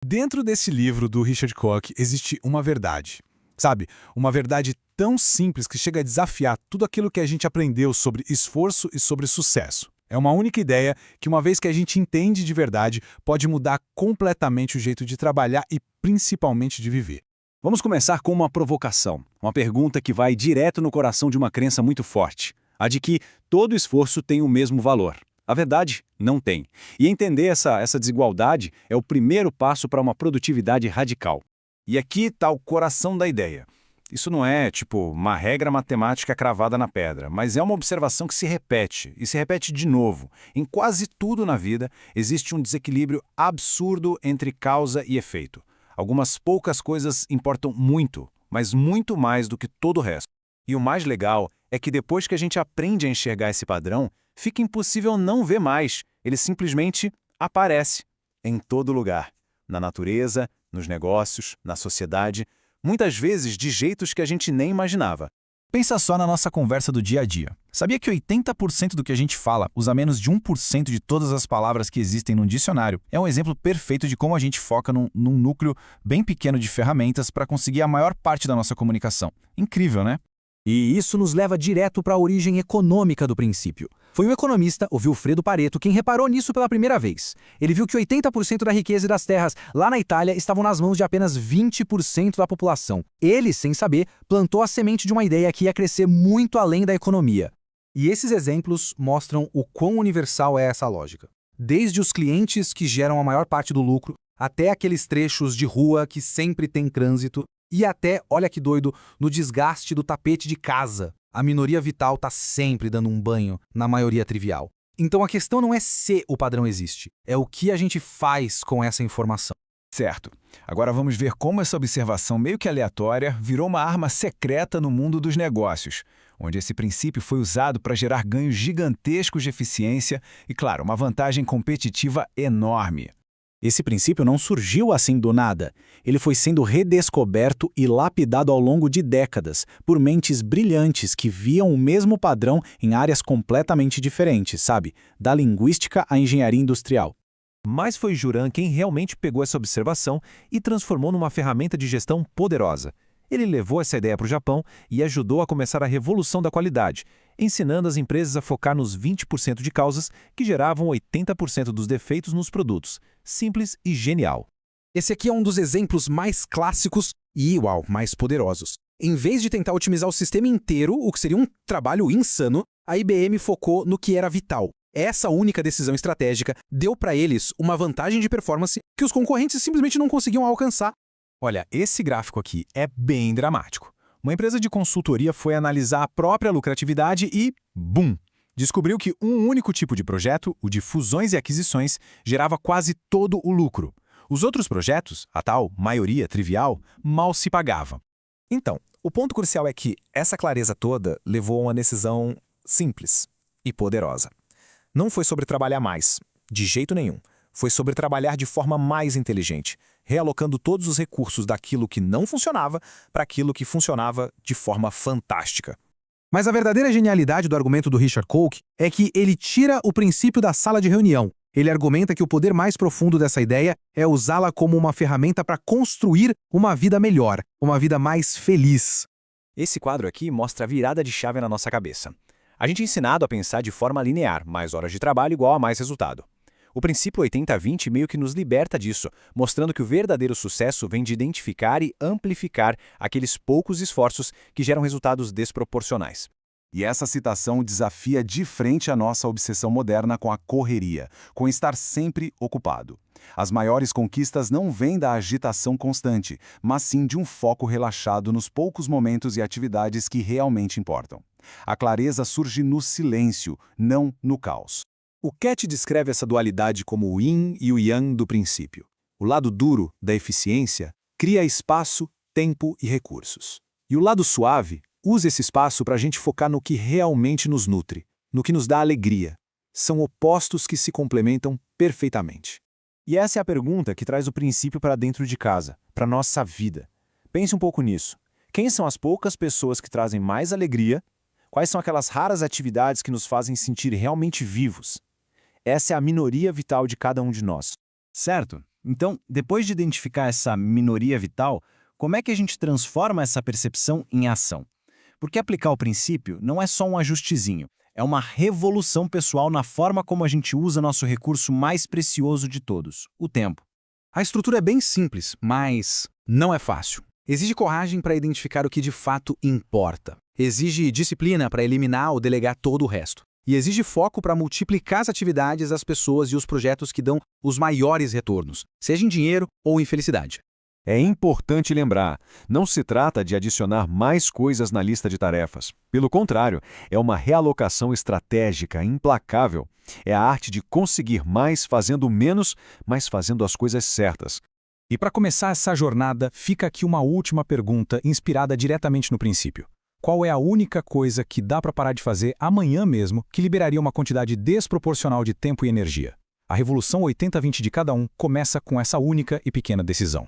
Dentro desse livro do Richard Koch existe uma verdade. Sabe? Uma verdade tão simples que chega a desafiar tudo aquilo que a gente aprendeu sobre esforço e sobre sucesso. É uma única ideia que, uma vez que a gente entende de verdade, pode mudar completamente o jeito de trabalhar e principalmente de viver. Vamos começar com uma provocação, uma pergunta que vai direto no coração de uma crença muito forte, a de que todo esforço tem o mesmo valor. A verdade, não tem. E entender essa desigualdade é o primeiro passo para uma produtividade radical. E aqui está o coração da ideia. Isso não é, uma regra matemática cravada na pedra, mas é uma observação que se repete, e se repete de novo. Em quase tudo na vida, existe um desequilíbrio absurdo entre causa e efeito. Algumas poucas coisas importam muito, mas muito mais do que todo o resto. E o mais legal é que depois que a gente aprende a enxergar esse padrão, fica impossível não ver mais. Ele simplesmente aparece em todo lugar. Na natureza, nos negócios, na sociedade, muitas vezes de jeitos que a gente nem imaginava. Pensa só na nossa conversa do dia a dia. Sabia que 80% do que a gente fala usa menos de 1% de todas as palavras que existem num dicionário? É um exemplo perfeito de como a gente foca num núcleo bem pequeno de ferramentas para conseguir a maior parte da nossa comunicação. Incrível, né? E isso nos leva direto para a origem econômica do princípio. Foi um economista, o Vilfredo Pareto, quem reparou nisso pela primeira vez. Ele viu que 80% da riqueza e das terras lá na Itália estavam nas mãos de apenas 20% da população. Ele, sem saber, plantou a semente de uma ideia que ia crescer muito além da economia. E esses exemplos mostram o quão universal é essa lógica. Desde os clientes que geram a maior parte do lucro, até aqueles trechos de rua que sempre tem trânsito, e até, olha que doido, no desgaste do tapete de casa. A minoria vital está sempre dando um banho na maioria trivial. Então a questão não é se o padrão existe, é o que a gente faz com essa informação. Certo. Agora vamos ver como essa observação meio que aleatória virou uma arma secreta no mundo dos negócios, onde esse princípio foi usado para gerar ganhos gigantescos de eficiência e, claro, uma vantagem competitiva enorme. Esse princípio não surgiu assim do nada. Ele foi sendo redescoberto e lapidado ao longo de décadas por mentes brilhantes que viam o mesmo padrão em áreas completamente diferentes, sabe? Da linguística à engenharia industrial. Mas foi Juran quem realmente pegou essa observação e transformou numa ferramenta de gestão poderosa. Ele levou essa ideia para o Japão e ajudou a começar a revolução da qualidade, ensinando as empresas a focar nos 20% de causas que geravam 80% dos defeitos nos produtos. Simples e genial. Esse aqui é um dos exemplos mais clássicos e, mais poderosos. Em vez de tentar otimizar o sistema inteiro, o que seria um trabalho insano, a IBM focou no que era vital. Essa única decisão estratégica deu para eles uma vantagem de performance que os concorrentes simplesmente não conseguiam alcançar. Olha, esse gráfico aqui é bem dramático. Uma empresa de consultoria foi analisar a própria lucratividade e, bum! Descobriu que um único tipo de projeto, o de fusões e aquisições, gerava quase todo o lucro. Os outros projetos, a tal maioria trivial, mal se pagavam. Então, o ponto crucial é que essa clareza toda levou a uma decisão simples e poderosa. Não foi sobre trabalhar mais, de jeito nenhum. Foi sobre trabalhar de forma mais inteligente, realocando todos os recursos daquilo que não funcionava para aquilo que funcionava de forma fantástica. Mas a verdadeira genialidade do argumento do Richard Koch é que ele tira o princípio da sala de reunião. Ele argumenta que o poder mais profundo dessa ideia é usá-la como uma ferramenta para construir uma vida melhor, uma vida mais feliz. Esse quadro aqui mostra a virada de chave na nossa cabeça. A gente é ensinado a pensar de forma linear, mais horas de trabalho igual a mais resultado. O princípio 80-20 meio que nos liberta disso, mostrando que o verdadeiro sucesso vem de identificar e amplificar aqueles poucos esforços que geram resultados desproporcionais. E essa citação desafia de frente a nossa obsessão moderna com a correria, com estar sempre ocupado. As maiores conquistas não vêm da agitação constante, mas sim de um foco relaxado nos poucos momentos e atividades que realmente importam. A clareza surge no silêncio, não no caos. O Koch descreve essa dualidade como o yin e o yang do princípio. O lado duro, da eficiência, cria espaço, tempo e recursos. E o lado suave usa esse espaço para a gente focar no que realmente nos nutre, no que nos dá alegria. São opostos que se complementam perfeitamente. E essa é a pergunta que traz o princípio para dentro de casa, para nossa vida. Pense um pouco nisso. Quem são as poucas pessoas que trazem mais alegria? Quais são aquelas raras atividades que nos fazem sentir realmente vivos? Essa é a minoria vital de cada um de nós. Certo? Então, depois de identificar essa minoria vital, como é que a gente transforma essa percepção em ação? Porque aplicar o princípio não é só um ajustezinho, é uma revolução pessoal na forma como a gente usa nosso recurso mais precioso de todos, o tempo. A estrutura é bem simples, mas não é fácil. Exige coragem para identificar o que de fato importa. Exige disciplina para eliminar ou delegar todo o resto. E exige foco para multiplicar as atividades, as pessoas e os projetos que dão os maiores retornos, seja em dinheiro ou em felicidade. É importante lembrar, não se trata de adicionar mais coisas na lista de tarefas. Pelo contrário, é uma realocação estratégica implacável. É a arte de conseguir mais fazendo menos, mas fazendo as coisas certas. E para começar essa jornada, fica aqui uma última pergunta inspirada diretamente no princípio. Qual é a única coisa que dá para parar de fazer amanhã mesmo que liberaria uma quantidade desproporcional de tempo e energia? A revolução 80-20 de cada um começa com essa única e pequena decisão.